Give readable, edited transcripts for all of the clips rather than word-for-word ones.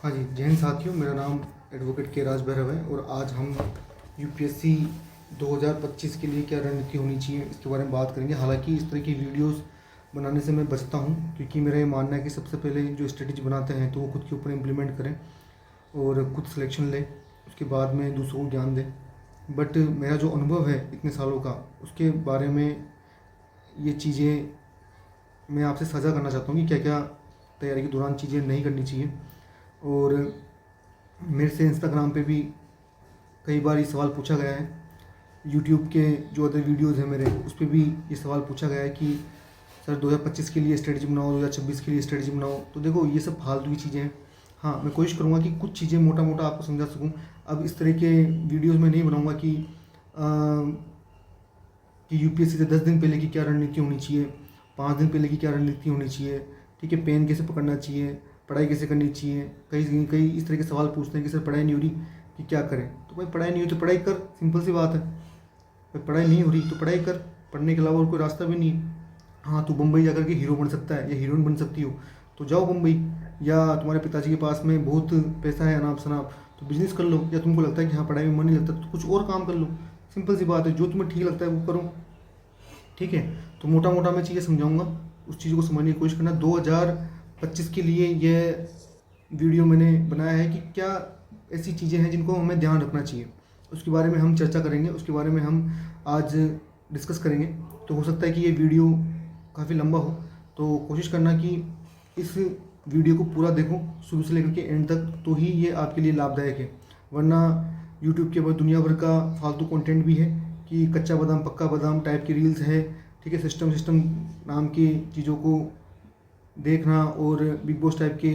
हाँ जी, जय हिंद साथियों। मेरा नाम एडवोकेट के राज भैरव है और आज हम यूपीएससी 2025 के लिए क्या रणनीति होनी चाहिए इसके बारे में बात करेंगे। हालांकि इस तरह की वीडियोस बनाने से मैं बचता हूँ क्योंकि मेरा ये मानना है कि सबसे पहले जो स्ट्रेटेजी बनाते हैं तो वो खुद के ऊपर इम्प्लीमेंट करें और खुद सिलेक्शन लें, उसके बाद में दूसरों को ज्ञान दें। बट मेरा जो अनुभव है इतने सालों का, उसके बारे में ये चीज़ें मैं आपसे साझा करना चाहता हूँ कि क्या क्या तैयारी के दौरान चीज़ें नहीं करनी चाहिए। और मेरे से इंस्टाग्राम पे भी कई बार ये सवाल पूछा गया है, यूट्यूब के जो अदर वीडियोस हैं मेरे उस पर भी ये सवाल पूछा गया है कि सर 2025 के लिए स्ट्रेटजी बनाओ, 2026 के लिए स्ट्रेटजी बनाओ। तो देखो, ये सब फालतू की चीज़ें हैं। हाँ, मैं कोशिश करूँगा कि कुछ चीज़ें मोटा मोटा आपको समझा सकूँ। अब इस तरह के वीडियोज़ में नहीं बनाऊँगा कि यूपीएससी से 10 दिन पहले की क्या रणनीति होनी चाहिए, 5 दिन पहले की क्या रणनीति होनी चाहिए, ठीक है, पेन कैसे पकड़ना चाहिए, पढ़ाई कैसे करनी चाहिए। कई कई इस तरह के सवाल पूछते हैं कि सर पढ़ाई नहीं हो रही कि क्या करें। तो भाई, पढ़ाई नहीं हुई तो पढ़ाई कर, सिंपल सी बात है। भाई, पढ़ाई नहीं हो रही तो पढ़ाई कर, पढ़ने के अलावा और कोई रास्ता भी नहीं है। हाँ, तू बम्बई जाकर के हीरो बन सकता है या हीरोइन बन सकती हो तो जाओ बम्बई, या तुम्हारे पिताजी के पास में बहुत पैसा है अनाप शनाप तो बिजनेस कर लो, या तुमको लगता है कि हाँ पढ़ाई में मन नहीं लगता तो कुछ और काम कर लो। सिंपल सी बात है, जो तुम्हें ठीक लगता है वो करो, ठीक है। तो मोटा मोटा मैं चीज़ें समझाऊंगा, उस चीज़ को समझने की कोशिश करना। 2025 के लिए यह वीडियो मैंने बनाया है कि क्या ऐसी चीज़ें हैं जिनको हमें ध्यान रखना चाहिए, उसके बारे में हम चर्चा करेंगे, उसके बारे में हम आज डिस्कस करेंगे। तो हो सकता है कि ये वीडियो काफ़ी लंबा हो, तो कोशिश करना कि इस वीडियो को पूरा देखो शुरू से लेकर के एंड तक, तो ही ये आपके लिए लाभदायक है। वरना यूट्यूब के बाद दुनिया भर का फालतू कंटेंट भी है कि कच्चा बादाम पक्का बादाम टाइप की रील्स है, ठीक है, सिस्टम सिस्टम नाम की चीज़ों को देखना और बिग बॉस टाइप के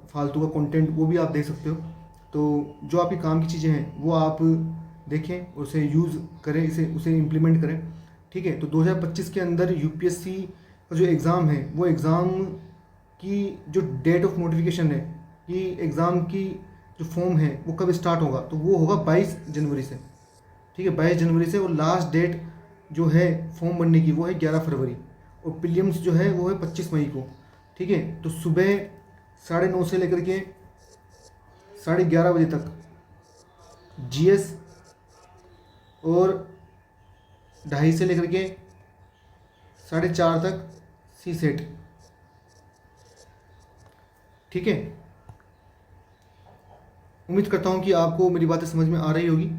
फालतू का कंटेंट वो भी आप देख सकते हो। तो जो आपके काम की चीज़ें हैं वो आप देखें, उसे यूज़ करें, उसे इम्प्लीमेंट करें, ठीक है। तो 2025 के अंदर यूपीएससी का जो एग्ज़ाम है वो एग्ज़ाम की जो डेट ऑफ नोटिफिकेशन है कि एग्ज़ाम की जो फॉर्म है वो कब स्टार्ट होगा, तो वो होगा 22 जनवरी से, ठीक है, 22 जनवरी से। और लास्ट डेट जो है फॉर्म भरने की वो है 11 फरवरी, और प्रीलिम्स जो है वो है 25 मई को, ठीक है। तो सुबह 9:30 से लेकर के 11:30 बजे तक जीएस और 2:30 से लेकर के 4:30 तक सी सेट, ठीक है। उम्मीद करता हूँ कि आपको मेरी बातें समझ में आ रही होगी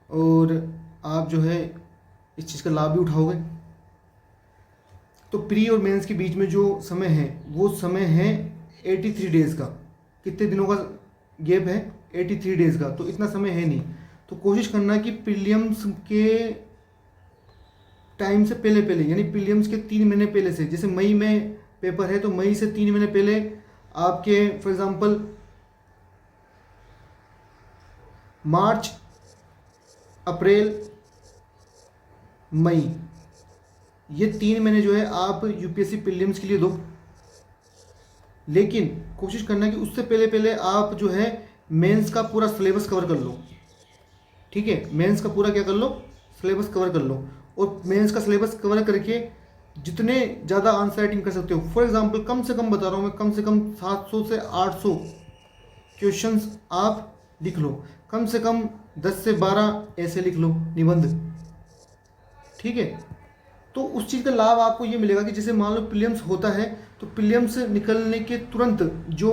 और आप जो है इस चीज़ का लाभ भी उठाओगे। तो प्री और मेंस के बीच में जो समय है वो समय है 83 डेज़ का। कितने दिनों का गैप है? 83 डेज़ का। तो इतना समय है नहीं, तो कोशिश करना कि प्रीलिम्स के टाइम से पहले पहले, यानी प्रीलिम्स के 3 महीने पहले से, जैसे मई में पेपर है तो मई से 3 महीने पहले आपके फॉर एग्जांपल मार्च, अप्रैल, मई, ये 3 महीने जो है आप यूपीएससी प्रीलिम्स के लिए दो। लेकिन कोशिश करना कि उससे पहले पहले आप जो है मेंस का पूरा सिलेबस कवर कर लो, ठीक है। मेंस का पूरा क्या कर लो, सिलेबस कवर कर लो। और मेंस का सिलेबस कवर करके जितने ज़्यादा आंसर राइटिंग कर सकते हो, फॉर एग्जांपल कम से कम बता रहा हूँ मैं, कम से कम 700 से 800 क्वेश्चंस आप लिख लो, कम से कम 10 से 12 ऐसे लिख लो निबंध, ठीक है। तो उस चीज़ का लाभ आपको ये मिलेगा कि जैसे मान लो प्रीलिम्स होता है तो प्रीलिम्स निकलने के तुरंत जो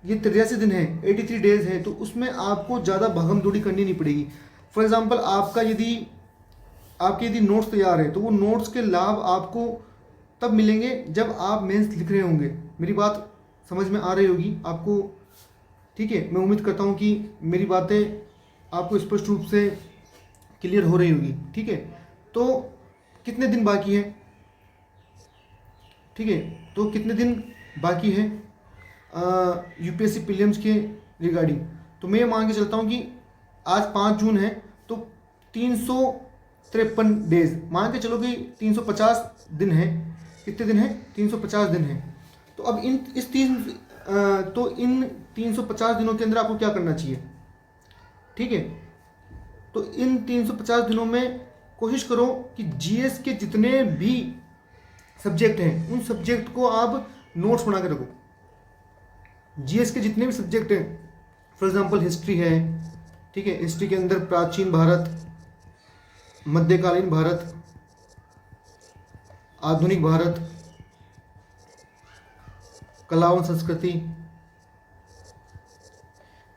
ये 83 दिन है, 83 डेज है, तो उसमें आपको ज़्यादा भागम दौड़ी करनी नहीं पड़ेगी। फॉर एग्जांपल आपके यदि नोट्स तैयार है तो वो नोट्स के लाभ आपको तब मिलेंगे जब आप मेंस लिख रहे होंगे। मेरी बात समझ में आ रही होगी आपको, ठीक है। मैं उम्मीद करता हूँ कि मेरी बातें आपको स्पष्ट रूप से क्लियर हो रही होगी, ठीक है। तो कितने दिन बाकी है, ठीक है, तो कितने दिन बाकी है यूपीएससी प्रीलिम्स के रिगार्डिंग। तो मैं मान के चलता हूँ कि आज 5 जून है तो 353 डेज मान के चलो कि 350 दिन है। कितने दिन है? 350 दिन है। तो अब इन 350 दिनों के अंदर आपको क्या करना चाहिए, ठीक है। तो इन 350 दिनों में कोशिश करो कि जीएस के जितने भी सब्जेक्ट हैं उन सब्जेक्ट को आप नोट्स बना के रखो, जीएस के जितने भी सब्जेक्ट हैं, फॉर एग्जांपल हिस्ट्री है, ठीक है, हिस्ट्री के अंदर प्राचीन भारत, मध्यकालीन भारत, आधुनिक भारत, कला और संस्कृति,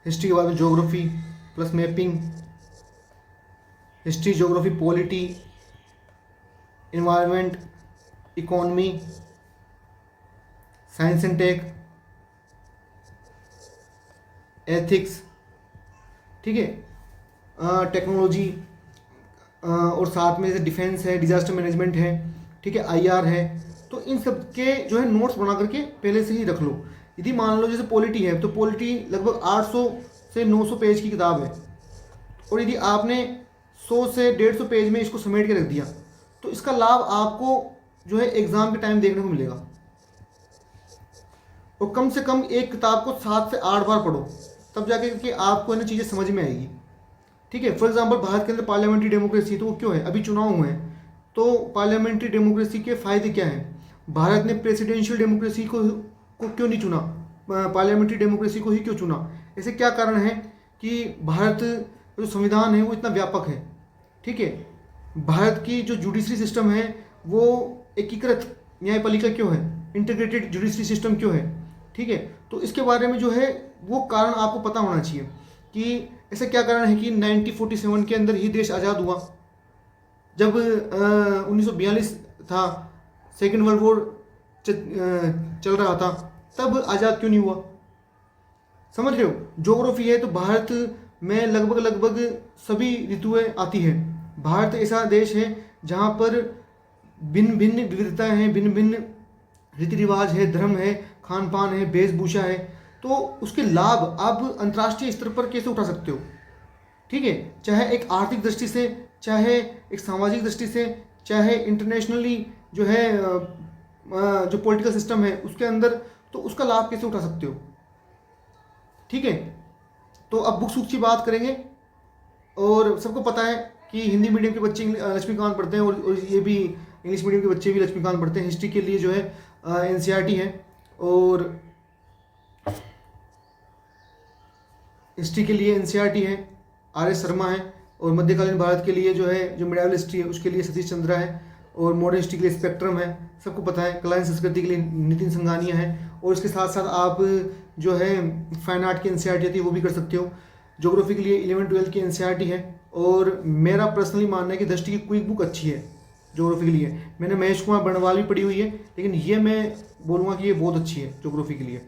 हिस्ट्री के बाद में geography plus mapping, history geography polity, environment, economy, science and tech, ethics, ठीक है, टेक्नोलॉजी, और साथ में जैसे डिफेंस है, डिजास्टर मैनेजमेंट है, ठीक है, आईआर है। तो इन सब के जो है नोट्स बना करके पहले से ही रख लो। यदि मान लो जैसे पॉलिटी है तो पॉलिटी लगभग 800 से 900 पेज की किताब है, और यदि आपने 100 से 150 पेज में इसको समेट के रख दिया तो इसका लाभ आपको जो है एग्ज़ाम के टाइम देखने को मिलेगा। और कम से कम एक किताब को 7 से 8 बार पढ़ो, तब जाके कि आपको है ना चीज़ें समझ में आएगी, ठीक है। फॉर एग्जांपल भारत के अंदर पार्लियामेंट्री डेमोक्रेसी, तो वो क्यों है, अभी चुनाव हुए हैं, तो पार्लियामेंट्री डेमोक्रेसी के फ़ायदे क्या हैं, भारत ने प्रेसिडेंशियल डेमोक्रेसी को क्यों नहीं चुना, पार्लियामेंट्री डेमोक्रेसी को ही क्यों चुना, ऐसे क्या कारण है कि भारत जो संविधान है वो इतना व्यापक है, ठीक है। भारत की जो जुडिशरी सिस्टम है वो एकीकृत न्यायपालिका क्यों है, इंटीग्रेटेड जुडिशरी सिस्टम क्यों है, ठीक है। तो इसके बारे में जो है वो कारण आपको पता होना चाहिए कि ऐसा क्या कारण है कि 1947 के अंदर ही देश आज़ाद हुआ, जब 1942 था, सेकेंड वर्ल्ड वॉर चल रहा था, तब आज़ाद क्यों नहीं हुआ, समझ रहे हो। ज्योग्राफी है तो भारत में लगभग सभी ऋतुएं आती हैं। भारत ऐसा देश है जहाँ पर भिन्न भिन्न विविधताएँ हैं, भिन्न भिन्न रीति रिवाज है, धर्म है, खान पान है, वेशभूषा है। तो उसके लाभ आप अंतर्राष्ट्रीय स्तर पर कैसे उठा सकते हो, ठीक है, चाहे एक आर्थिक दृष्टि से, चाहे एक सामाजिक दृष्टि से, चाहे इंटरनेशनली जो है जो पॉलिटिकल सिस्टम है उसके अंदर, तो उसका लाभ कैसे उठा सकते हो, ठीक है। तो अब बुक्स की बात करेंगे, और सबको पता है कि हिंदी मीडियम के बच्चे लक्ष्मीकांत पढ़ते हैं, और ये भी इंग्लिश मीडियम के बच्चे भी लक्ष्मीकांत पढ़ते हैं। हिस्ट्री के लिए जो है एनसीईआरटी है, और हिस्ट्री के लिए एनसीईआरटी है, आर एस शर्मा है, और मध्यकालीन भारत के लिए जो है जो मिडावल हिस्ट्री है उसके लिए सतीश चंद्रा है, और मॉडर्न हिस्ट्री के लिए स्पेक्ट्रम है, सबको पता है। कला एवं संस्कृति के लिए नितिन संघानिया है, और इसके साथ साथ आप जो है फाइन आर्ट की एनसीईआरटी आती है वो भी कर सकते हो। ज्योग्राफी के लिए 11-12 की एनसीईआरटी है, और मेरा पर्सनली मानना है कि दृष्टि की क्विक बुक अच्छी है ज्योग्राफी के लिए। मैंने महेश कुमार बर्णवाल भी पढ़ी हुई है, लेकिन ये मैं बोलूँगा कि ये बहुत अच्छी है ज्योग्राफी के लिए,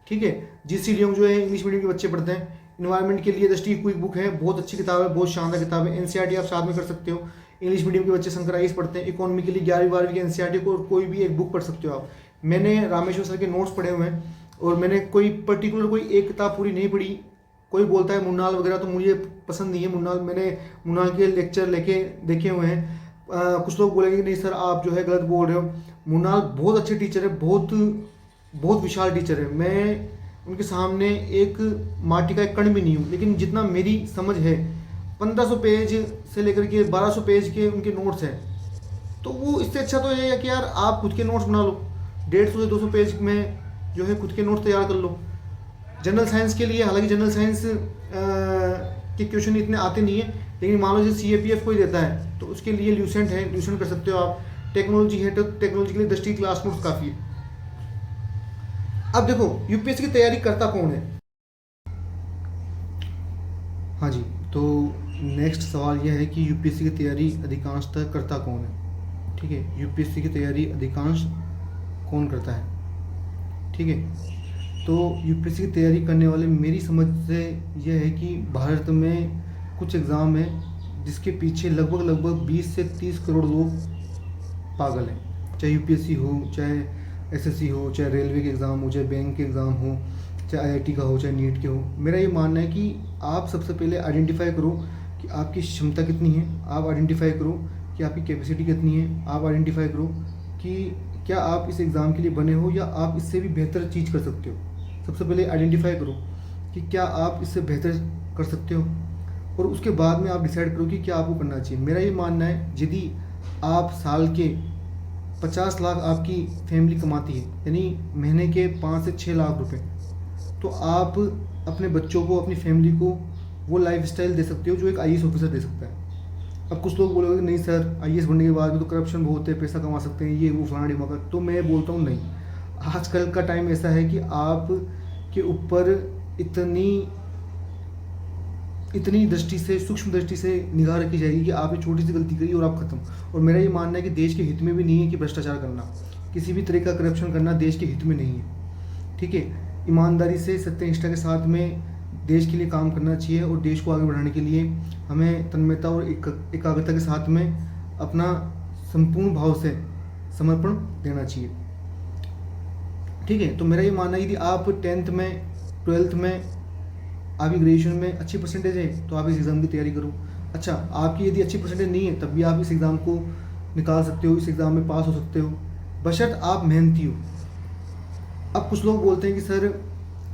ठीक है। जीसी लियोंग जो है इंग्लिश मीडियम के बच्चे पढ़ते हैं। इन्वायरमेंट के लिए दृष्टि की क्विक बुक है, बहुत अच्छी किताब है, बहुत शानदार किताब है। एनसीईआरटी आप साथ में कर सकते हो। इंग्लिश मीडियम के बच्चे शंकर आईएएस पढ़ते हैं, इकोनॉमी के लिए 11वीं-12वीं की एनसीईआरटी को कोई भी एक बुक पढ़ सकते हो आप। मैंने रामेश्वर सर के नोट्स पढ़े हुए हैं, और मैंने कोई पर्टिकुलर कोई एक किताब पूरी नहीं पढ़ी। कोई बोलता है मुन्नाल वगैरह, तो मुझे पसंद नहीं है मुन्नाल, मैंने मुन्नाल के लेक्चर लेके देखे हुए हैं। कुछ लोग बोलेंगे कि नहीं सर आप जो है गलत बोल रहे हो। मुन्नाल बहुत अच्छे टीचर है, बहुत विशाल टीचर है। मैं उनके सामने एक माटी का एक कण भी नहीं हूँ, लेकिन जितना मेरी समझ है 1500 पेज से लेकर के 1200 पेज के उनके नोट्स हैं, तो वो इससे अच्छा तो ये है कि यार आप खुद के नोट्स बना लो, 150 से 200 पेज में जो है खुद के नोट्स तैयार कर लो। जनरल साइंस के लिए हालांकि जनरल साइंस के क्वेश्चन इतने आते नहीं है, लेकिन मान लो जैसे CAPF कोई देता है तो उसके लिए ल्यूसेंट है, ल्यूसेंट कर सकते हो आप। टेक्नोलॉजी है तो टेक्नोलॉजी के लिए दृष्टि क्लास नोट्स काफ़ी है। अब देखो यूपीएससी की तैयारी करता कौन है। हाँ जी, तो नेक्स्ट सवाल यह है कि यूपीएससी की तैयारी अधिकांशतः करता कौन है, ठीक है। यूपीएससी की तैयारी अधिकांश कौन करता है, ठीक है। तो यूपीएससी की तैयारी करने वाले मेरी समझ से यह है कि भारत में कुछ एग्ज़ाम है जिसके पीछे लगभग 20 से 30 करोड़ लोग पागल हैं। चाहे यूपीएससी हो, चाहे एसएससी हो, चाहे रेलवे के एग्ज़ाम हो, चाहे बैंक के एग्ज़ाम हो, चाहे आईआईटी का हो, चाहे नीट के हो। मेरा ये मानना है कि आप सबसे पहले आइडेंटिफाई करो कि आपकी क्षमता कितनी है, आप आइडेंटिफाई करो कि आपकी कैपेसिटी कितनी है, आप आइडेंटिफाई करो कि क्या आप इस एग्ज़ाम के लिए बने हो या आप इससे भी बेहतर चीज़ कर सकते हो। सबसे पहले आइडेंटिफाई करो कि क्या आप इससे बेहतर कर सकते हो, और उसके बाद में आप डिसाइड करो कि क्या आपको करना चाहिए। मेरा ये मानना है यदि आप साल के 50 लाख आपकी फैमिली कमाती है, यानी महीने के 5 से 6 लाख रुपए, तो आप अपने बच्चों को, अपनी फैमिली को वो लाइफस्टाइल दे सकते हो जो एक आईएएस ऑफिसर दे सकता है। अब कुछ लोग बोलोगे नहीं सर, आईएएस बनने के बाद में तो करप्शन बहुत है, पैसा कमा सकते हैं, ये वो फलाना ढिमाका। तो मैं बोलता हूँ नहीं, आजकल का टाइम ऐसा है कि आप के ऊपर इतनी दृष्टि से, सूक्ष्म दृष्टि से निगाह रखी जाएगी कि आप एक छोटी सी गलती करिए और आप खत्म। और मेरा ये मानना है कि देश के हित में भी नहीं है कि भ्रष्टाचार करना, किसी भी तरह का करप्शन करना देश के हित में नहीं है। ठीक है, ईमानदारी से, सत्यनिष्ठा के साथ में देश के लिए काम करना चाहिए और देश को आगे बढ़ाने के लिए हमें तन्मयता और एकाग्रता के साथ में अपना संपूर्ण भाव से समर्पण देना चाहिए। ठीक है, तो मेरा ये मानना है यदि आप 10th में, 12th में, आपकी ग्रेजुएशन में अच्छी परसेंटेज है तो आप इस एग्ज़ाम की तैयारी करो। अच्छा, आपकी यदि अच्छी परसेंटेज नहीं है तब भी आप इस एग्ज़ाम को निकाल सकते हो, इस एग्ज़ाम में पास हो सकते हो, बशर्त आप मेहनती हो। अब कुछ लोग बोलते हैं कि सर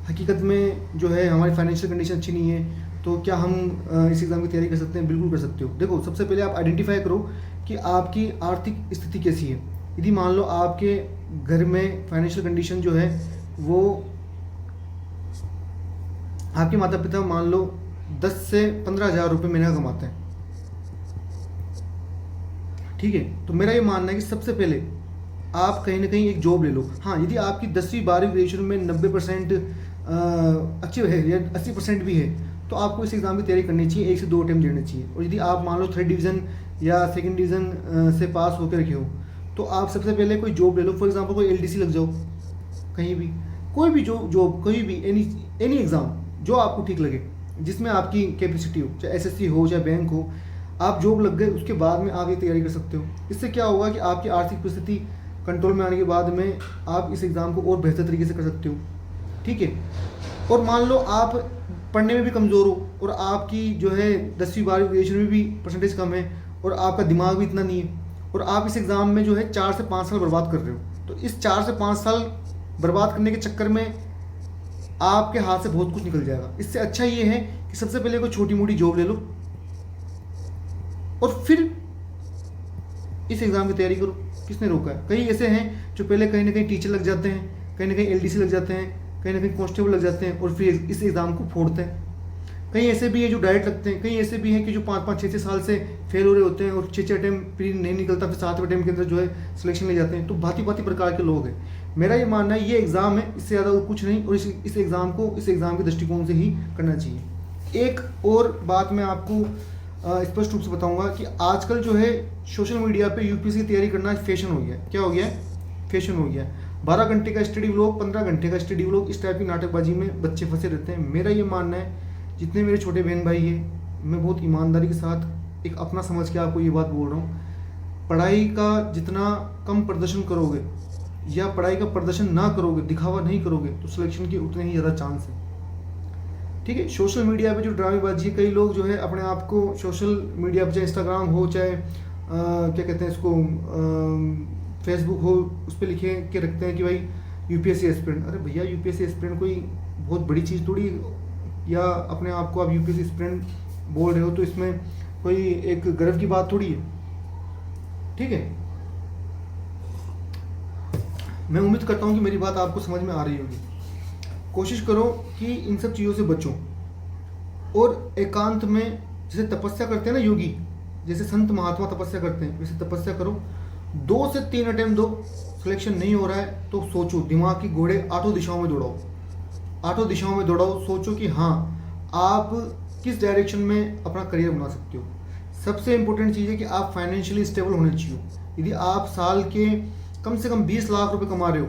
हकीकत में जो है हमारी फाइनेंशियल कंडीशन अच्छी नहीं है, तो क्या हम इस एग्ज़ाम की तैयारी कर सकते हैं? बिल्कुल कर सकते हो। देखो, सबसे पहले आप आइडेंटिफाई करो कि आपकी आर्थिक स्थिति कैसी है। यदि मान लो आपके घर में फाइनेंशियल कंडीशन जो है वो, आपके माता पिता मान लो 10 से 15,000 रुपये महीना कमाते हैं, ठीक है, तो मेरा ये मानना है कि सबसे पहले आप कहीं ना कहीं एक जॉब ले लो। हाँ, यदि आपकी 10वीं 12वीं ग्रेजुएशन में 90% अच्छी है या 80% भी है तो आपको इस एग्ज़ाम की तैयारी करनी चाहिए, 1 से 2 अटैम्प्ट देने चाहिए। और यदि आप मान लो 3rd डिवीज़न या 2nd डिवीज़न से पास होकर रखे हो तो आप सबसे पहले कोई जॉब ले लो। फॉर एग्जांपल कोई एलडीसी लग जाओ, कहीं भी, कोई भी जॉब, कोई भी एनी एग्ज़ाम जो आपको ठीक लगे, जिसमें आपकी कैपेसिटी हो, चाहे एसएससी हो चाहे बैंक हो, आप जॉब लग गए उसके बाद में आप ये तैयारी कर सकते हो। इससे क्या होगा कि आपकी आर्थिक परिस्थिति कंट्रोल में आने के बाद में आप इस एग्ज़ाम को और बेहतर तरीके से कर सकते हो। ठीक है, और मान लो आप पढ़ने में भी कमज़ोर हो और आपकी जो है 10वीं 12वीं ग्रेजुएशन में भी परसेंटेज कम है और आपका दिमाग भी इतना नहीं है और आप इस एग्ज़ाम में जो है 4 से 5 साल बर्बाद कर रहे हो, तो इस 4 से 5 साल बर्बाद करने के चक्कर में आपके हाथ से बहुत कुछ निकल जाएगा। इससे अच्छा ये है कि सबसे पहले कोई छोटी मोटी जॉब ले लो और फिर इस एग्ज़ाम की तैयारी करो। किसने रोका है? कई ऐसे हैं जो पहले कहीं ना कहीं टीचर लग जाते हैं, कहीं ना कहीं एलडीसी लग जाते हैं, कहीं ना कहीं कांस्टेबल लग जाते हैं और फिर इस एग्ज़ाम को फोड़ते हैं। कई ऐसे भी हैं जो डायरेक्ट लगते हैं, कई ऐसे भी हैं कि जो 5-5 6-6 साल से फेल हो रहे होते हैं और 6-6 अटैम्प्ट फिर नहीं निकलता, फिर 7वें अटैम्प्ट के अंदर जो है सिलेक्शन ले जाते हैं। तो भांति भांति प्रकार के लोग हैं। मेरा ये मानना है ये एग्ज़ाम है, इससे ज़्यादा कुछ नहीं, और इस एग्ज़ाम को इस एग्ज़ाम के दृष्टिकोण से ही करना चाहिए। एक और बात मैं आपको स्पष्ट रूप से बताऊंगा कि आजकल जो है सोशल मीडिया पे यूपीएससी की तैयारी करना फैशन हो गया है। क्या हो गया है? फैशन हो गया है। 12 घंटे का स्टडी व्लॉग, 15 घंटे का स्टडी व्लॉग, इस टाइप की नाटकबाजी में बच्चे फंसे रहते हैं। मेरा ये मानना है, जितने मेरे छोटे बहन भाई हैं, मैं बहुत ईमानदारी के साथ एक अपना समझ के आपको ये बात बोल रहा हूँ, पढ़ाई का जितना कम प्रदर्शन करोगे या पढ़ाई का प्रदर्शन ना करोगे, दिखावा नहीं करोगे, तो सिलेक्शन के उतने ही ज़्यादा चांस हैं। ठीक है, सोशल मीडिया पे जो ड्रामेबाजी, कई लोग जो है अपने आप को सोशल मीडिया पे, चाहे इंस्टाग्राम हो चाहे क्या कहते हैं इसको, फेसबुक हो, उस पर लिखे के रखते हैं कि भाई यूपीएससी एस्पिरेंट। अरे भैया, यूपीएससी एस्पिरेंट कोई बहुत बड़ी चीज़ थोड़ी, या अपने आप को आप यूपीएससी एस्पिरेंट बोल रहे हो तो इसमें कोई एक गर्व की बात थोड़ी है। ठीक है, मैं उम्मीद करता हूँ कि मेरी बात आपको समझ में आ रही होगी। कोशिश करो कि इन सब चीज़ों से बचो और एकांत में, जैसे तपस्या करते हैं ना योगी, जैसे संत महात्मा तपस्या करते हैं, वैसे तपस्या करो। 2 से 3 अटेम्प्ट दो, सिलेक्शन नहीं हो रहा है तो सोचो, दिमाग की घोड़े 8 दिशाओं में दौड़ाओ, 8 दिशाओं में दौड़ाओ। सोचो कि हाँ, आप किस डायरेक्शन में अपना करियर बना सकते हो। सबसे इंपॉर्टेंट चीज़ है कि आप फाइनेंशियली स्टेबल होने चाहिए। यदि आप साल के कम से कम 20 लाख रुपए कमा रहे हो,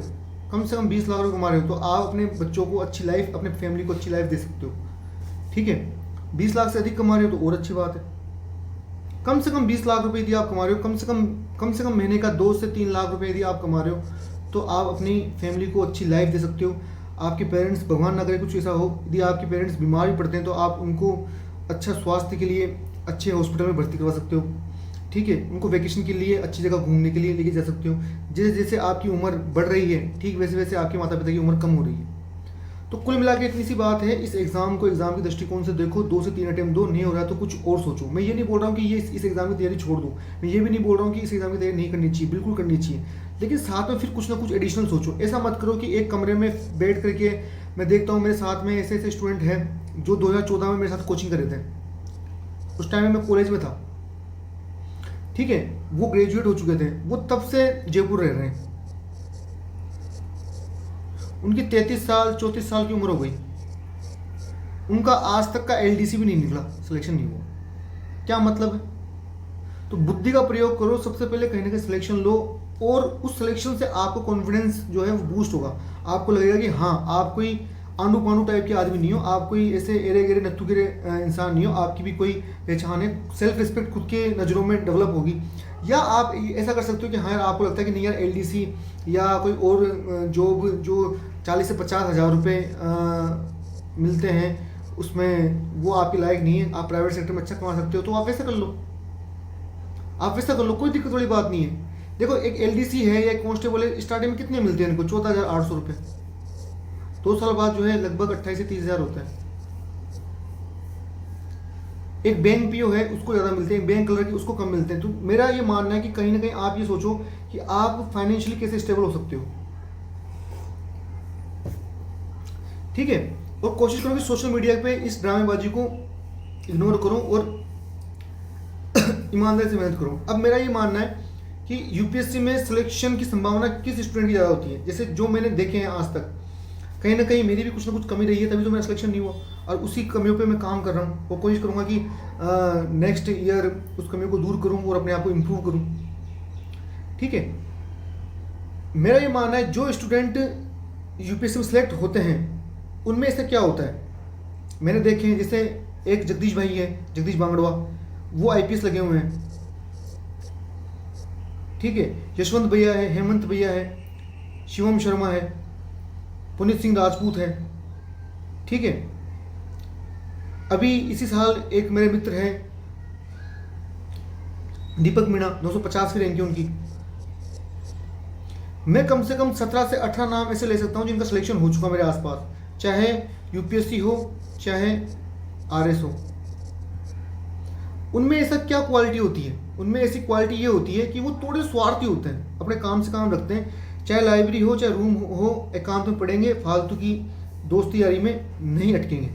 कम से कम 20 लाख रुपए कमा रहे हो, तो आप अपने बच्चों को अच्छी लाइफ, अपने फैमिली को अच्छी लाइफ दे सकते हो। ठीक है, 20 लाख से अधिक कमा रहे हो तो और अच्छी बात है। कम से कम 20 लाख रुपए यदि आप कमा रहे हो, कम से कम महीने का 2 से 3 लाख रुपए यदि आप कमा रहे हो, तो आप अपनी फैमिली को अच्छी लाइफ दे सकते हो। आपके पेरेंट्स, भगवान ना करे कुछ ऐसा हो, यदि आपके पेरेंट्स बीमार भी पड़ते हैं तो आप उनको अच्छा स्वास्थ्य के लिए अच्छे हॉस्पिटल में भर्ती करवा सकते हो। ठीक है, उनको वैकेशन के लिए अच्छी जगह घूमने के लिए लेके जा सकते हो। जैसे जैसे आपकी उम्र बढ़ रही है, ठीक वैसे वैसे आपके माता पिता की उम्र कम हो रही है। तो कुल मिला के इतनी सी बात है, इस एग्ज़ाम को एग्ज़ाम के दृष्टिकोण से देखो। 2 से 3 अटेम्प्ट दो, नहीं हो रहा तो कुछ और सोचो। मैं ये नहीं बोल रहा हूँ कि ये इस एग्ज़ाम की तैयारी छोड़ दो, मैं ये भी नहीं बोल रहा हूँ कि इस एग्ज़ाम की तैयारी नहीं करनी चाहिए, बिल्कुल करनी चाहिए, लेकिन साथ में फिर कुछ ना कुछ एडिशनल सोचो। ऐसा मत करो कि एक कमरे में बैठ करके मैं देखता हूँ मेरे साथ में ऐसे ऐसे स्टूडेंट हैं जो 2014 में मेरे साथ कोचिंग कर रहे थे, उस टाइम में मैं कॉलेज में था, ठीक है, वो ग्रेजुएट हो चुके थे, वो तब से जयपुर रह रहे हैं, उनकी 33 साल 34 साल की उम्र हो गई, उनका आज तक का एलडीसी भी नहीं निकला, सिलेक्शन नहीं हुआ। क्या मतलब है? तो बुद्धि का प्रयोग करो, सबसे पहले कहीं ना कहीं सिलेक्शन लो, और उस सिलेक्शन से आपको कॉन्फिडेंस जो है वो बूस्ट होगा। आपको लगेगा कि हाँ, आप कोई आंडू पांडू टाइप के आदमी नहीं हो, आप कोई ऐसे एरे गेरे नत्थु गिरे इंसान नहीं हो, आपकी भी कोई पहचान है, सेल्फ रिस्पेक्ट खुद के नज़रों में डेवलप होगी। या आप ऐसा कर सकते हो कि हाँ यार, आपको लगता है कि नहीं यार, एलडीसी या कोई और जॉब जो 40 से 50 हज़ार रुपये मिलते हैं, उसमें वो आपके लायक नहीं है, आप प्राइवेट सेक्टर में अच्छा कमा सकते हो, तो आप वैसा कर लो, आप वैसा कर लो, कोई दिक्कत वाली बात नहीं है। देखो, एक एलडीसी है या एक कांस्टेबल है, स्टार्टिंग में कितने मिलते हैं इनको? 14,800 रुपये। 2 साल बाद जो है लगभग 28 से 30 हज़ार होता है। एक बैंक पीओ है, उसको ज़्यादा मिलते हैं, बैंक क्लर्क उसको कम मिलते हैं। तो मेरा ये मानना है कि कहीं ना कहीं आप ये सोचो कि आप फाइनेंशियली कैसे स्टेबल हो सकते हो, ठीक है। और कोशिश करो कि सोशल मीडिया पे इस ड्रामेबाजी को इग्नोर करो और ईमानदारी से मेहनत करो। अब मेरा ये मानना है कि यूपीएससी में सिलेक्शन की संभावना किस स्टूडेंट की ज़्यादा होती है। जैसे जो मैंने देखे हैं आज तक, कहीं ना कहीं मेरी भी कुछ ना कुछ कमी रही है, तभी तो मेरा सिलेक्शन नहीं हुआ, और उसी कमियों पे मैं काम कर रहा हूँ, और कोशिश करूँगा कि नेक्स्ट ईयर उस कमियों को दूर करूँ और अपने आप को इम्प्रूव करूँ, ठीक है। मेरा ये मानना है जो स्टूडेंट यूपीएससी में सेलेक्ट होते हैं उनमें ऐसा क्या होता है, मैंने देखे हैं, जैसे एक जगदीश भाई है, जगदीश बांगड़वा, वो आईपीएस लगे हुए हैं, ठीक है। यशवंत भैया है, हेमंत भैया है, शिवम शर्मा है, पुनीत सिंह राजपूत है, ठीक है। अभी इसी साल एक मेरे मित्र हैं दीपक मीणा, 950 की रैंक है उनकी। मैं कम से कम 17 से 18 नाम ऐसे ले सकता हूं जिनका सिलेक्शन हो चुका मेरे आसपास, चाहे यूपीएससी हो चाहे आरएस हो। उनमें ऐसा क्या क्वालिटी होती है? उनमें ऐसी क्वालिटी ये होती है कि वो थोड़े स्वार्थी होते हैं, अपने काम से काम रखते हैं, चाहे लाइब्रेरी हो चाहे रूम हो, एकांत में पढ़ेंगे, फालतू की दोस्ती यारी में नहीं अटकेंगे,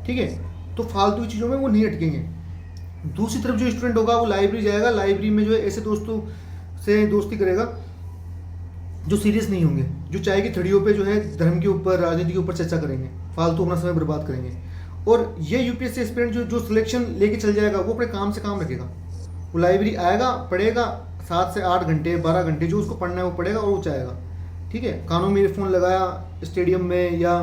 ठीक है। तो फालतू की चीज़ों में वो नहीं अटकेंगे। दूसरी तरफ जो स्टूडेंट होगा वो लाइब्रेरी जाएगा, लाइब्रेरी में जो है ऐसे दोस्तों से दोस्ती करेगा जो सीरियस नहीं होंगे, जो चाहे कि थड़ियों पे जो है धर्म के ऊपर, राजनीति के ऊपर चर्चा करेंगे, फालतू अपना समय बर्बाद करेंगे। और ये यूपीएससी एस्पिरेंट जो सिलेक्शन लेके चल जाएगा, वो अपने काम से काम रखेगा, वो लाइब्रेरी आएगा, पढ़ेगा, 7 से 8 घंटे 12 घंटे जो उसको पढ़ना है वो पढ़ेगा और वो चाहेगा, ठीक है। कानों में ईयरफोन लगाया, स्टेडियम में या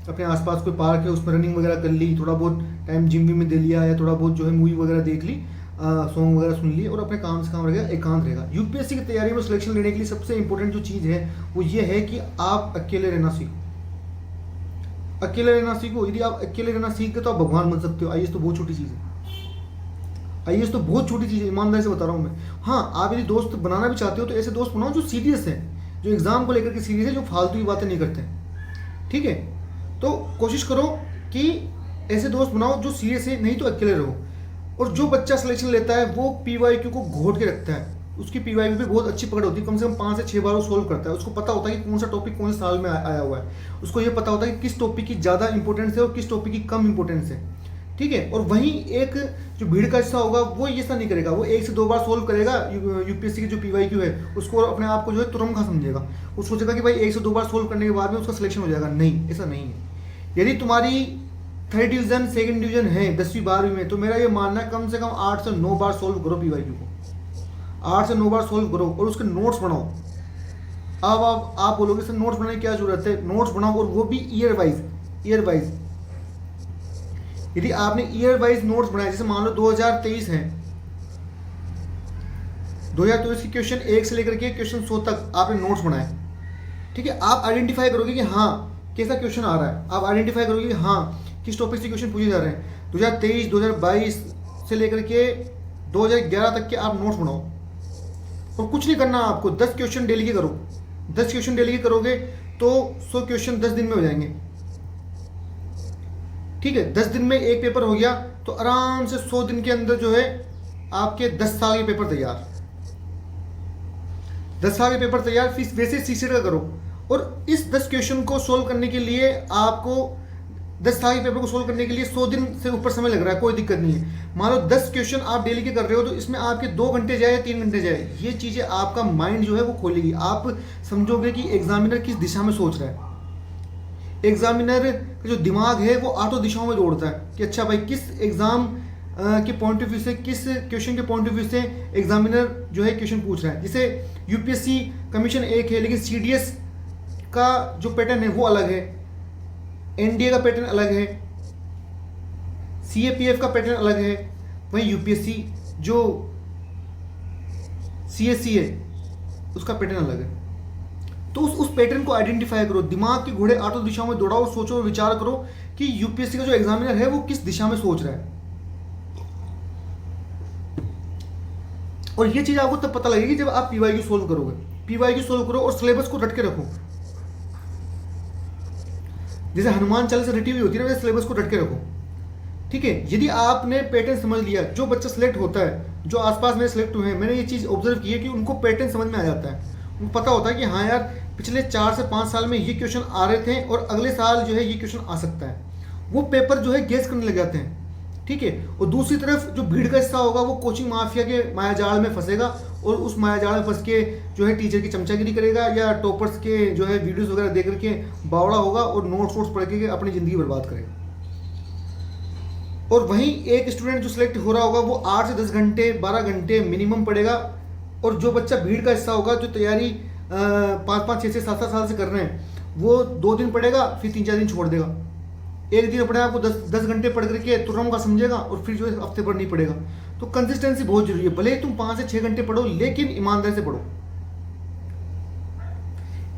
अपने आसपास कोई पार्क है उसमें रनिंग वगैरह कर ली, थोड़ा बहुत टाइम जिम में दे लिया, या थोड़ा बहुत जो है मूवी वगैरह देख ली, सॉन्ग वगैरह सुन लिए, और अपने काम से काम रहेगा, एकांत रहेगा। यूपीएससी की तैयारी में सिलेक्शन लेने के लिए सबसे इंपॉर्टेंट जो चीज़ है वो ये है कि आप अकेले रहना सीखो, अकेले रहना सीखो। यदि आप अकेले रहना सीख गए तो आप भगवान बन सकते हो। आईएएस तो बहुत छोटी चीज़ है, आईएएस तो बहुत छोटी चीज़ है, ईमानदारी से बता रहा हूँ मैं। हाँ, आप यदि दोस्त बनाना भी चाहते हो तो ऐसे दोस्त बनाओ जो सीरियस है, जो एग्ज़ाम को लेकर के सीरियस है, जो फालतू की बातें नहीं करते, ठीक है। तो कोशिश करो कि ऐसे दोस्त बनाओ जो सीरियस है, नहीं तो अकेले रहो। और जो बच्चा सिलेक्शन लेता है वो पीवाईक्यू को घोट के रखता है, उसकी पीवाईक्यू पे बहुत अच्छी पकड़ होती है, कम से कम 5 से 6 बार वो सोल्व करता है। उसको पता होता है कि कौन सा टॉपिक कौन से साल में आया हुआ है, उसको ये पता होता है कि किस टॉपिक की ज़्यादा इंपॉर्टेंस है और किस टॉपिक की कम इंपॉर्टेंस है, ठीक है। और वहीं एक जो भीड़ का हिस्सा होगा वो ऐसा नहीं करेगा, वो 1 से 2 बार सोल्व करेगा यूपीएससी की जो पीवाईक्यू है उसको, और अपने आप को जो है तुरंखा समझेगा, वो सोचेगा कि भाई 1 से 2 बार सोल्व करने के बाद में उसका सिलेक्शन हो जाएगा। नहीं, ऐसा नहीं है। यदि तुम्हारी 3rd डिवीजन 2nd डिवीजन है 10वीं 12वीं में, तो मेरा ये मानना है कम से कम 8 से 9 बार सोल्व करो पीवाईक्यू को, 8 से 9 बार सोल्व करो और उसके नोट्स बनाओ। अब आप बोलोगे सर नोट्स बनाने की क्या जरूरत है? नोट्स बनाओ, और वो भी ईयर वाइज। यदि आपने ईयर वाइज नोट्स बनाए, जैसे मान लो 2023 है, 2023 की क्वेश्चन 1 से लेकर के क्वेश्चन 100 तक आपने नोट्स बनाए, ठीक है। आप आइडेंटिफाई करोगे कि हाँ कैसा क्वेश्चन आ रहा है, आप आइडेंटिफाई करोगे कि हाँ किस टॉपिक से क्वेश्चन पूछे जा रहे हैं। 2023 2022 से लेकर के 2011 तक के आप नोट्स बनाओ, और कुछ नहीं करना आपको, 10 क्वेश्चन डेली के करो। 10 क्वेश्चन डेली के करोगे तो 100 क्वेश्चन 10 दिन में हो जाएंगे, ठीक है। 10 दिन में एक पेपर हो गया तो आराम से 100 दिन के अंदर जो है आपके 10 साल के पेपर तैयार। 10 साल के पेपर तैयार, फिर वैसे सीसेट का करो। और इस 10 क्वेश्चन को सोल्व करने के लिए आपको 10 साल के पेपर को सोल्व करने के लिए 100 दिन से ऊपर समय लग रहा है, कोई दिक्कत नहीं है। मान लो 10 क्वेश्चन आप डेली के कर रहे हो, तो इसमें आपके 2 घंटे जाए 3 घंटे जाए, ये चीज़ें आपका माइंड जो है वो खोलेगी। आप समझोगे कि एग्जामिनर किस दिशा में सोच रहा है। एग्जामिनर का जो दिमाग है वो 8 दिशाओं में दौड़ता है कि अच्छा भाई किस एग्जाम के पॉइंट ऑफ व्यू से, किस क्वेश्चन के पॉइंट ऑफ व्यू से एग्जामिनर जो है क्वेश्चन पूछ रहा है। जैसे यूपीएससी कमीशन एक है, लेकिन सीडीएस का जो पैटर्न है वो अलग है, एनडीए का पैटर्न अलग है, सीएपीएफ का पैटर्न अलग है, वहीं यूपीएससी जो सीएससी है उसका पैटर्न अलग है। तो उस पैटर्न को आइडेंटिफाई करो, दिमाग के घोड़े 8 दिशाओं में दौड़ाओ, सोचो और विचार करो कि यूपीएससी का जो एग्जामिनर है वो किस दिशा में सोच रहा है। और ये चीज आपको तब पता लगेगी जब आप पीवाईक्यू सोल्व करोगे। पीवाईक्यू सोल्व करो और सिलेबस को रट के रखो। जैसे हनुमान चालीसा रटी हुई होती है ना, वैसे सिलेबस को रट के रखो। ठीक है, यदि आपने पैटर्न समझ लिया, जो बच्चा सिलेक्ट होता है, जो आसपास मेरे सिलेक्ट हुए हैं, मैंने ये चीज़ ऑब्जर्व की है कि उनको पैटर्न समझ में आ जाता है। उनको पता होता है कि हाँ यार पिछले 4 से 5 साल में ये क्वेश्चन आ रहे थे और अगले साल जो है ये क्वेश्चन आ सकता है। वो पेपर जो है गेस करने लग जाते हैं। ठीक है, और दूसरी तरफ जो भीड़ का हिस्सा होगा वो कोचिंग माफिया के मायाजाल में फंसेगा और उस मायाजाल में फंस के जो है टीचर की चमचागिरी करेगा या टॉपर्स के जो है वीडियोस वगैरह देख करके बावड़ा होगा और नोट्स वोट्स पढ़ के अपनी ज़िंदगी बर्बाद करेगा। और वहीं एक स्टूडेंट जो सिलेक्ट हो रहा होगा वो 8 से 10 घंटे 12 घंटे मिनिमम पढ़ेगा। और जो बच्चा भीड़ का हिस्सा होगा, जो तैयारी 5-5, 6-6, 7-7 साल से कर रहे हैं, वो 2 दिन पढ़ेगा फिर 3-4 दिन छोड़ देगा। एक दिन अपने आप को 10 घंटे पढ़ करके तुरंत का समझेगा और फिर जो है हफ्ते भर नहीं पढ़ेगा। तो कंसिस्टेंसी बहुत जरूरी है। भले ही तुम 5 से 6 घंटे पढ़ो, लेकिन ईमानदारी से पढ़ो।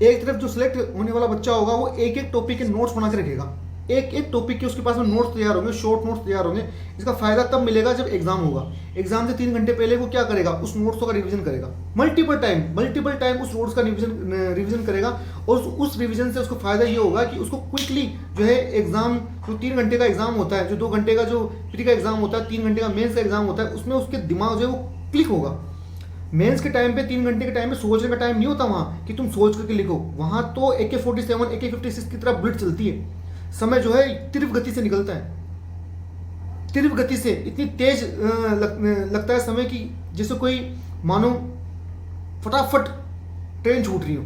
एक तरफ जो सिलेक्ट होने वाला बच्चा होगा वो एक एक टॉपिक के नोट्स बना के रखेगा, एक एक टॉपिक के उसके पास में नोट्स तैयार होंगे, शॉर्ट नोट्स तैयार होंगे। इसका फायदा तब मिलेगा जब एग्जाम होगा। एग्जाम से 3 घंटे पहले वो क्या करेगा, उस नोट्स का रिवीजन करेगा, मल्टीपल टाइम उस नोट्स का रिवीजन करेगा। और उस रिवीजन से उसको फायदा ये होगा कि उसको क्विकली जो है एग्जाम, जो 3 घंटे का एग्जाम होता है, जो 2 घंटे का जो प्री का एग्जाम होता है, 3 घंटे का मेंस का एग्जाम होता है, उसमें उसके दिमाग जो है वो क्लिक होगा। मेंस के टाइम पे 3 घंटे के टाइम में सोचने का टाइम नहीं होता वहाँ कि तुम सोच करके लिखो। वहाँ तो AK-47 AK-56 की तरह बुलेट चलती है। समय जो है तीव्र गति से निकलता है, तीव्र गति से इतनी तेज लगता है समय की जैसे कोई मानो फटाफट ट्रेन छूट रही हो।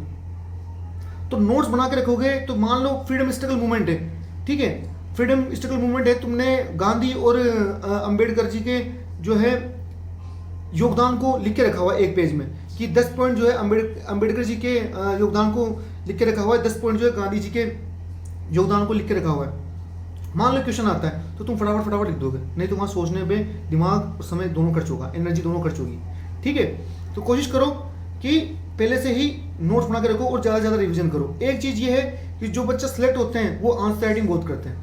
तो नोट्स बना के रखोगे तो मान लो फ्रीडम स्ट्रगल मूवमेंट है, ठीक है, फ्रीडम स्ट्रगल मूवमेंट है, तुमने गांधी और अंबेडकर जी के जो है योगदान को लिख के रखा हुआ है एक पेज में कि 10 पॉइंट जो है अंबेडकर जी के योगदान को लिख के रखा हुआ है, 10 पॉइंट जो है गांधी जी के योगदान को लिख के रखा हुआ है। मान लो क्वेश्चन आता है तो तुम फटाफट लिख दोगे, नहीं तो वहाँ सोचने पे दिमाग और समय दोनों खर्च होगा, एनर्जी दोनों खर्च होगी। ठीक है, तो कोशिश करो कि पहले से ही नोट्स बना के रखो और ज़्यादा से ज़्यादा रिविजन करो। एक चीज़ ये है कि जो बच्चे सेलेक्ट होते हैं वो आंसर राइटिंग बहुत करते हैं,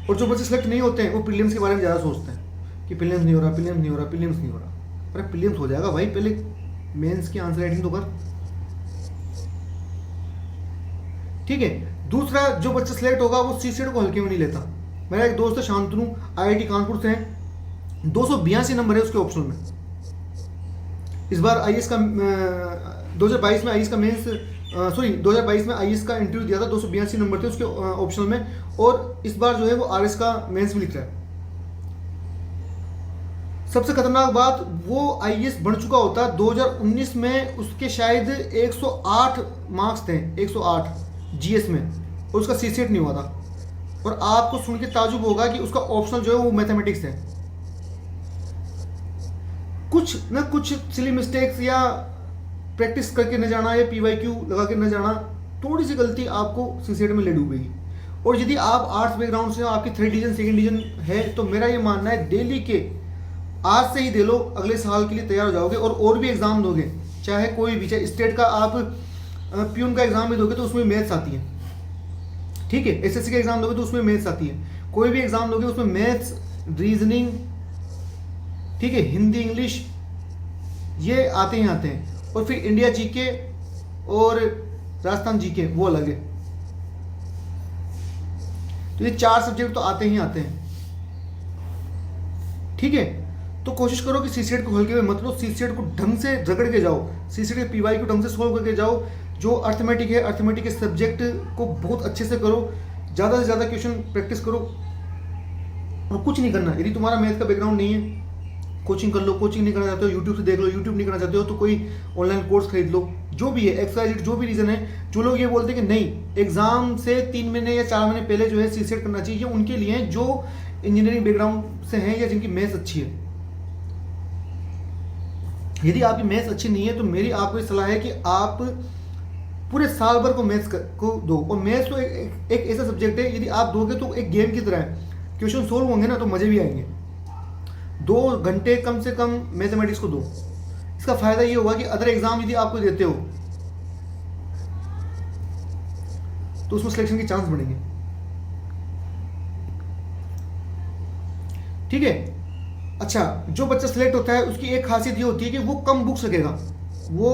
और जो बच्चे सेलेक्ट नहीं होते हैं वो प्रीलिम्स के बारे में ज़्यादा सोचते हैं कि प्रीलिम्स नहीं हो रहा, प्रीलिम्स नहीं हो रहा, प्रीलिम्स नहीं हो रहा। अरे प्रीलिम्स हो जाएगा भाई, पहले मेंस की आंसर राइटिंग तो कर। ठीक है, दूसरा जो बच्चा सिलेक्ट होगा वो सीसेट को हल्के में नहीं लेता। मेरा एक दोस्त है शांतनु, IIT कानपुर से है, 282 नंबर है उसके ऑप्शनल में। इस बार IAS का 2022 में IAS का मेंस 2022 में IAS का इंटरव्यू दिया था, 282 नंबर थे उसके ऑप्शनल में, और इस बार जो है वो RS का मेंस में लिख रहा है। सबसे खतरनाक बात, वो IAS बढ़ चुका होता, 2019 में उसके शायद 108 मार्क्स थे, 108 GS में, और उसका सीसेट नहीं हुआ था। और आपको सुन के ताजुब होगा कि उसका ऑप्शनल जो है वो मैथमेटिक्स है। कुछ ना कुछ सिली मिस्टेक्स या प्रैक्टिस करके न जाना या PYQ लगा के न जाना, थोड़ी सी गलती आपको सीसेट में ले डूबेगी। और यदि आप आर्ट्स बैकग्राउंड से, आपकी 3rd डिवीजन 2nd डिवीजन है, तो मेरा ये मानना है डेली के आज से ही दे लो, अगले साल के लिए तैयार हो जाओगे। और भी एग्जाम दोगे, चाहे कोई भी, चाहे स्टेट का आप प्यून का एग्जाम भी दोगे तो उसमें मैथ्स आती है। ठीक है, SSC का एग्जाम दोगे तो उसमें मैथ्स आती है। कोई भी एग्जाम दोगे उसमें मैथ्स, रीजनिंग, ठीक है, हिंदी, इंग्लिश, ये आते ही आते हैं। और फिर इंडिया GK और राजस्थान GK वो अलग है। तो ये 4 सब्जेक्ट तो आते ही आते हैं। ठीक है, तो कोशिश करो कि सीसेट को हल्के में मत लो, सीसेट को ढंग से रगड़ के जाओ, सीसेट के पीवाई को ढंग से सोल्व करके जाओ। जो अर्थमेटिक है, अर्थमेटिक के सब्जेक्ट को बहुत अच्छे से करो, ज़्यादा से ज़्यादा क्वेश्चन प्रैक्टिस करो और कुछ नहीं करना। यदि तुम्हारा मैथ का बैकग्राउंड नहीं है, कोचिंग कर लो, कोचिंग नहीं करना चाहते हो यूट्यूब से देख लो, यूट्यूब नहीं करना चाहते हो तो कोई ऑनलाइन कोर्स खरीद लो, जो भी है एक्सरसाइज, जो भी रीज़न है। जो लोग ये बोलते हैं कि नहीं एग्जाम से 3 महीने या 4 महीने पहले जो है सीसेट करना चाहिए, उनके लिए हैं जो इंजीनियरिंग बैकग्राउंड से हैं या जिनकी मैथ्स अच्छी है। यदि आपकी मैथ्स अच्छी नहीं है तो मेरी आपको सलाह है कि आप पूरे साल भर को मैथ्स को दो। और मैथ्स तो एक ऐसा सब्जेक्ट है, यदि आप दोगे तो एक गेम की तरह है, क्वेश्चन सोल्व होंगे ना तो मज़े भी आएंगे। 2 घंटे कम से कम मैथमेटिक्स को दो। इसका फ़ायदा ये होगा कि अदर एग्ज़ाम यदि आपको देते हो तो उसमें सिलेक्शन के चांस बढ़ेंगे। ठीक है। अच्छा, जो बच्चा सिलेक्ट होता है उसकी एक खासियत ये होती है कि वो कम बुक्स रखेगा, वो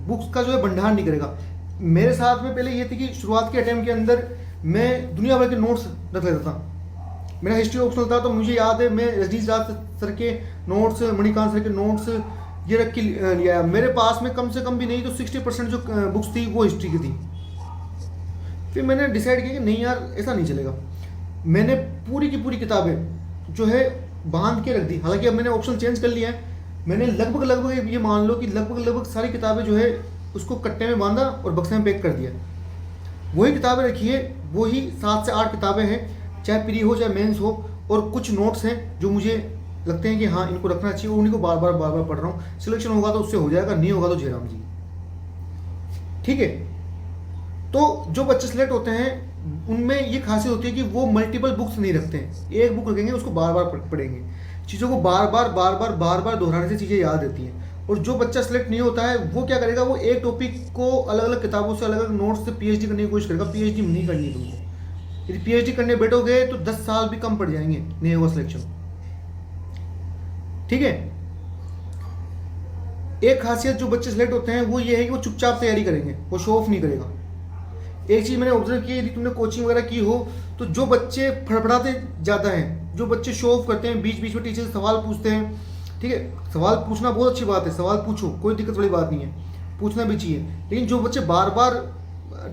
बुक्स का जो है भंडार नहीं करेगा। मेरे साथ में पहले ये थी कि शुरुआत के अटेम्प्ट के अंदर मैं दुनिया भर के नोट्स रख लेता था। मेरा हिस्ट्री ऑप्शनल था तो मुझे याद है मैं रजनीश राज सर के नोट्स, मणिकांत सर के नोट्स ये रख के लिया। मेरे पास में कम से कम भी नहीं तो 60% जो बुक्स थी वो हिस्ट्री की थी। फिर मैंने डिसाइड किया कि नहीं यार ऐसा नहीं चलेगा। मैंने पूरी की पूरी किताबें जो है बांध के रख दी। हालांकि अब मैंने ऑप्शन चेंज कर लिया है। मैंने लगभग ये मान लो कि लगभग सारी किताबें जो है उसको कट्टे में बांधा और बक्से में पैक कर दिया। वही किताबें रखी है, वही 7 से 8 किताबें हैं, चाहे प्री हो चाहे मेंस हो, और कुछ नोट्स हैं जो मुझे लगते हैं कि हाँ इनको रखना चाहिए, उन्हीं को बार बार पढ़ रहा हूँ। सिलेक्शन होगा तो उससे हो जाएगा, नहीं होगा तो जयराम जी। ठीक है। तो जो बच्चे सिलेक्ट होते हैं उनमें ये खासियत होती है कि वो मल्टीपल बुक्स नहीं रखते हैं। एक बुक रखेंगे उसको बार बार पढ़ेंगे, चीज़ों को बार बार दोहराने से चीज़ें याद रहती हैं। और जो बच्चा सिलेक्ट नहीं होता है वो क्या करेगा, वो एक टॉपिक को अलग अलग किताबों से, अलग अलग नोट्स से पीएचडी करने की कोशिश करेगा। पीएचडी नहीं करनी तुमको। यदि पीएचडी करने बैठोगे तो 10 साल भी कम पड़ जाएंगे, नहीं होगा सिलेक्शन। ठीक है। एक खासियत जो बच्चे सिलेक्ट होते हैं वो ये है कि वो चुपचाप तैयारी करेंगे, वो शो ऑफ नहीं करेगा। एक चीज़ मैंने ऑब्जर्व की, यदि तुमने कोचिंग वगैरह की हो तो जो बच्चे फड़फड़ाते ज़्यादा हैं, जो बच्चे शो ऑफ करते हैं, बीच बीच में टीचर से सवाल पूछते हैं। ठीक है, सवाल पूछना बहुत अच्छी बात है, सवाल पूछो, कोई दिक्कत वाली बात नहीं है, पूछना भी चाहिए। लेकिन जो बच्चे बार बार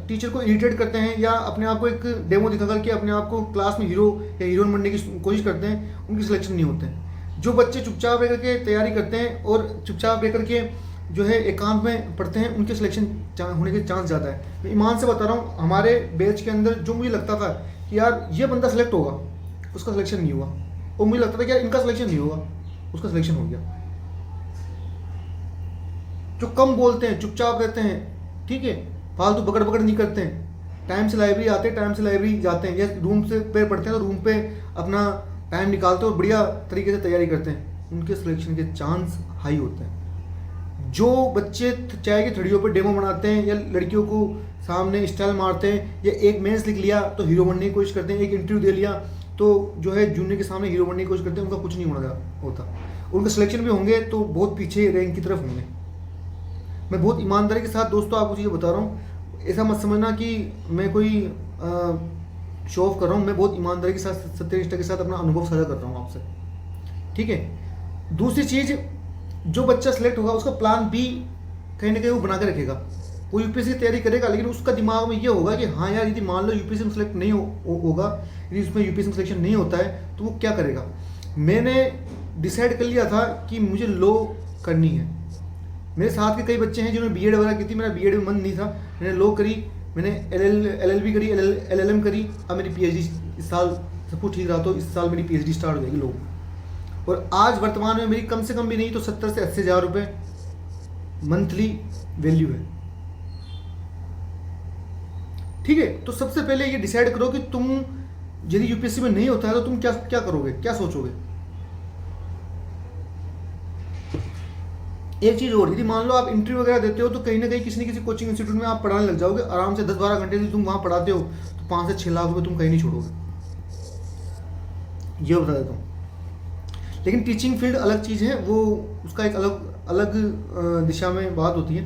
टीचर को इरिटेट करते हैं या अपने आप को एक डेमो दिखा करके अपने आप को क्लास में हीरो या हीरोइन बनने की कोशिश करते हैं, उनकी सिलेक्शन नहीं होते हैं। जो बच्चे चुपचाप रह करके तैयारी करते हैं और चुपचाप रह करके जो है एकांत में पढ़ते हैं, उनके सिलेक्शन होने के चांस ज़्यादा है। मैं ईमान से बता रहा हूँ, हमारे बैच के अंदर जो मुझे लगता था कि यार ये बंदा सेलेक्ट होगा, उसका सिलेक्शन नहीं हुआ। और मुझे लगता था कि यार इनका सिलेक्शन नहीं होगा, उसका सिलेक्शन हो गया। जो कम बोलते हैं, चुपचाप रहते हैं, ठीक है, फालतू पकड़ नहीं करते हैं, टाइम से लाइब्रेरी आते हैं, टाइम से लाइब्रेरी जाते हैं, या रूम से पे पढ़ते हैं तो रूम पे अपना टाइम निकालते हैं और बढ़िया तरीके से तैयारी करते हैं, उनके सिलेक्शन के चांस हाई होते हैं। जो बच्चे चाय की थड़ियों पर डेमो बनाते हैं या लड़कियों को सामने स्टाइल मारते हैं, या एक मेंस लिख लिया तो हीरो बनने की कोशिश करते हैं, एक इंटरव्यू दे लिया तो जो है जूनियर के सामने हीरो बनने की कोशिश करते हैं, उनका कुछ नहीं होता। उनका सिलेक्शन भी होंगे तो बहुत पीछे रैंक की तरफ होंगे। मैं बहुत ईमानदारी के साथ दोस्तों आपको चीज़ें बता रहा हूँ, ऐसा मत समझना कि मैं कोई शो ऑफ कर रहा हूँ। मैं बहुत ईमानदारी के साथ, सत्यनिष्ठा के साथ अपना अनुभव साझा कर रहा हूँ आपसे। ठीक है। दूसरी चीज़, जो बच्चा सेलेक्ट होगा उसका प्लान बी कहीं ना कहीं वो बना के रखेगा। वो यूपीएससी की तैयारी करेगा, लेकिन उसका दिमाग में ये होगा कि हाँ यार यदि मान लो यूपीएससी में सेलेक्ट नहीं होगा, यदि उसमें यूपीएससी में सिलेक्शन नहीं होता है तो वो क्या करेगा। मैंने डिसाइड कर लिया था कि मुझे लॉ करनी है। मेरे साथ के कई बच्चे हैं जिन्होंने बीएड वगैरह की थी, मेरा बीएड में मन नहीं था, मैंने लॉ करी, मैंने एलएलबी करी, एलएलएम करी, अब मेरी पीएचडी इस साल सब कुछ ठीक रहा तो इस साल मेरी पीएचडी स्टार्ट हो जाएगी लॉ। और आज वर्तमान में मेरी कम से कम भी नहीं तो 70 से 80 हज़ार रुपये मंथली वैल्यू है। ठीक है। तो सबसे पहले ये डिसाइड करो कि तुम यदि यूपीएससी में नहीं होता है तो तुम क्या करोगे, क्या सोचोगे। एक चीज़ और, यदि मान लो आप इंटरव्यू वगैरह देते हो तो कहीं ना कहीं किसी न किसी कोचिंग इंस्टीट्यूट में आप पढ़ाने लग जाओगे आराम से 10-12 घंटे यदि तुम वहाँ पढ़ाते हो तो 5 से 6 लाख रुपये तुम कहीं नहीं छोड़ोगे, ये बता देता हूँ। लेकिन टीचिंग फील्ड अलग चीज़ है, वो उसका एक अलग दिशा में बात होती है,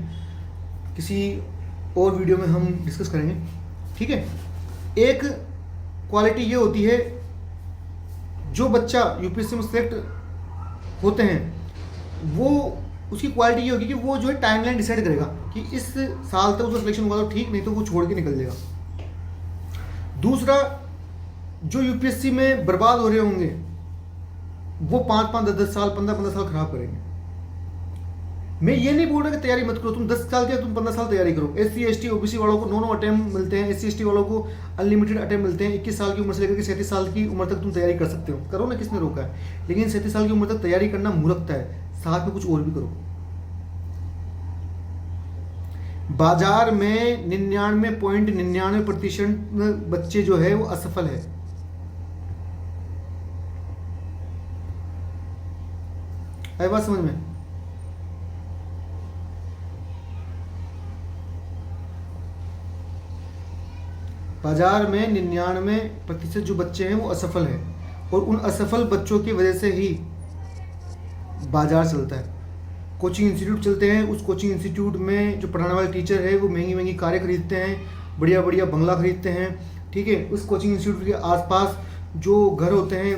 किसी और वीडियो में हम डिस्कस करेंगे। ठीक है। एक क्वालिटी ये होती है, जो बच्चा यूपीएससी में सेलेक्ट होते हैं वो उसकी क्वालिटी ये होगी कि वो जो है टाइमलाइन डिसाइड करेगा कि इस साल तक उसका सिलेक्शन होगा तो ठीक, नहीं तो वो छोड़ के निकल जाएगा। दूसरा, जो यूपीएससी में बर्बाद हो रहे होंगे वो 5-5, 10-10 साल, 15-15 साल खराब करेंगे। मैं ये नहीं बोल रहा कि तैयारी मत करो, तुम 10 साल के, तुम 15 साल तैयारी करो। SC ST OBC वालों को 9 अटेम्प्ट मिलते हैं, SC ST वालों को अनलिमिटेड अटेम्प्ट मिलते हैं। 21 साल की उम्र से लेकर के 37 साल की उम्र तक तुम तैयारी कर सकते हो, करो ना, किसने रोका है। लेकिन 37 साल की उम्र तक तैयारी करना मूर्खता है, साथ में कुछ और भी करो। बाजार में 99.99% बच्चे जो है वो असफल है। आई बात समझ में? बाजार में 99% जो बच्चे हैं वो असफल है, और उन असफल बच्चों की वजह से ही बाजार चलता है। कोचिंग इंस्टीट्यूट चलते हैं, उस कोचिंग इंस्टीट्यूट में जो पढ़ाने वाले टीचर है वो महंगी महंगी कारें खरीदते हैं, बढ़िया बढ़िया बंगला खरीदते हैं, ठीक है। उस कोचिंग इंस्टीट्यूट के आसपास जो घर होते हैं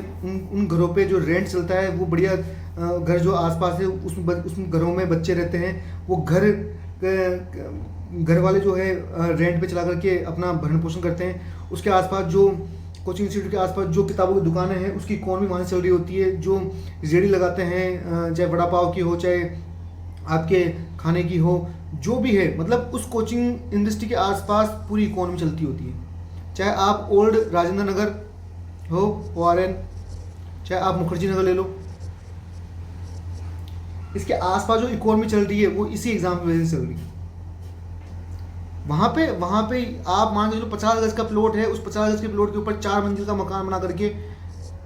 उन घरों पे जो रेंट चलता है वो बढ़िया घर जो आसपास है उस घरों में बच्चे रहते हैं। वो घर वाले जो है रेंट पे चला करके अपना भरण पोषण करते हैं। उसके आसपास जो कोचिंग इंस्टीट्यूट के आसपास जो किताबों की दुकानें हैं उसकी इकॉनमी वहाँ से चल रही होती है। जो रेडी लगाते हैं, चाहे वड़ा पाव की हो, चाहे आपके खाने की हो, जो भी है, मतलब उस कोचिंग इंडस्ट्री के आसपास पूरी इकॉनमी चलती होती है। चाहे आप ओल्ड राजेंद्र नगर हो, ORN, चाहे आप मुखर्जी नगर ले लो, इसके आसपास जो इकॉनमी चल रही है वो इसी एग्जाम की वजह से चल रही है। वहाँ पे आप मान के चलो 50 गज का प्लॉट है, उस 50 गज के प्लॉट के ऊपर 4 मंजिल का मकान बना करके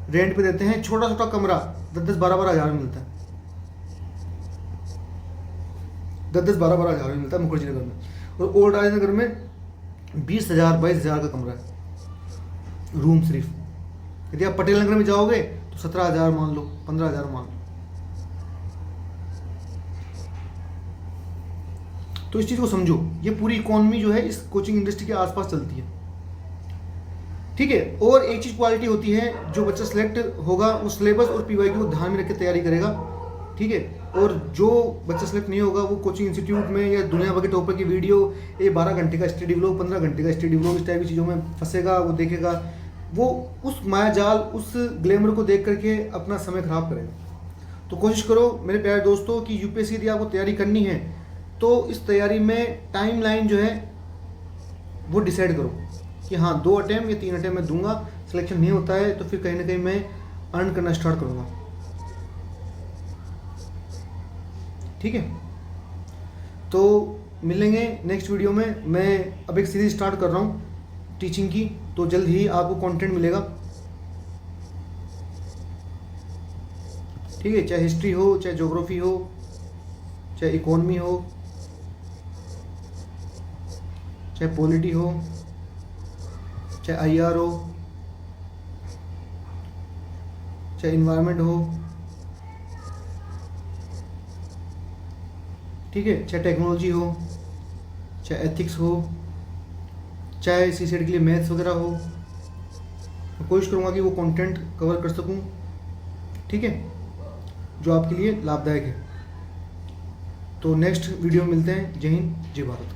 रेंट पे देते हैं। छोटा छोटा कमरा 10-10, 12-12 हज़ार में मिलता है, 10-10, 12-12 हज़ार में मिलता है मुखर्जी नगर में। और ओल्ड राजेंद्र नगर में 20,000, 22,000 का कमरा है, रूम सिर्फ। यदि आप पटेल नगर में जाओगे तो 17,000 मान लो, 15,000 मान लो। तो इस चीज़ को समझो, ये पूरी इकॉनमी जो है इस कोचिंग इंडस्ट्री के आसपास चलती है, ठीक है। और एक चीज़ क्वालिटी होती है, जो बच्चा सेलेक्ट होगा उस सिलेबस और PYQ को ध्यान में रख के तैयारी करेगा, ठीक है। और जो बच्चा सेलेक्ट नहीं होगा वो कोचिंग इंस्टीट्यूट में या दुनिया भर के टॉपर की वीडियो, ये 12 घंटे का स्टडी व्लॉग, 15 घंटे का स्टडी व्लॉग, इस टाइप की चीज़ों में फंसेगा। वो देखेगा, वो उस मायाजाल, उस ग्लैमर को देख करके अपना समय खराब करेगा। तो कोशिश करो मेरे प्यारे दोस्तों कि UPSC यदि आपको तैयारी करनी है तो इस तैयारी में टाइमलाइन जो है वो डिसाइड करो कि हाँ 2 अटेम्प्ट या 3 अटेम्प्ट मैं दूंगा। सिलेक्शन नहीं होता है तो फिर कहीं ना कहीं मैं अर्न करना स्टार्ट करूँगा, ठीक है। तो मिलेंगे नेक्स्ट वीडियो में। मैं अब एक सीरीज स्टार्ट कर रहा हूँ टीचिंग की, तो जल्द ही आपको कंटेंट मिलेगा, ठीक है। चाहे हिस्ट्री हो, चाहे ज्योग्राफी हो, चाहे इकोनॉमी हो, चाहे पॉलिटी हो, चाहे IR हो, चाहे इन्वायरमेंट हो, ठीक है, चाहे टेक्नोलॉजी हो, चाहे एथिक्स हो, चाहे CSET के लिए मैथ्स वगैरह हो। मैं कोशिश करूँगा कि वो कंटेंट कवर कर सकूँ, ठीक है, जो आपके लिए लाभदायक है। तो नेक्स्ट वीडियो में मिलते हैं। जय हिंद, जय भारत।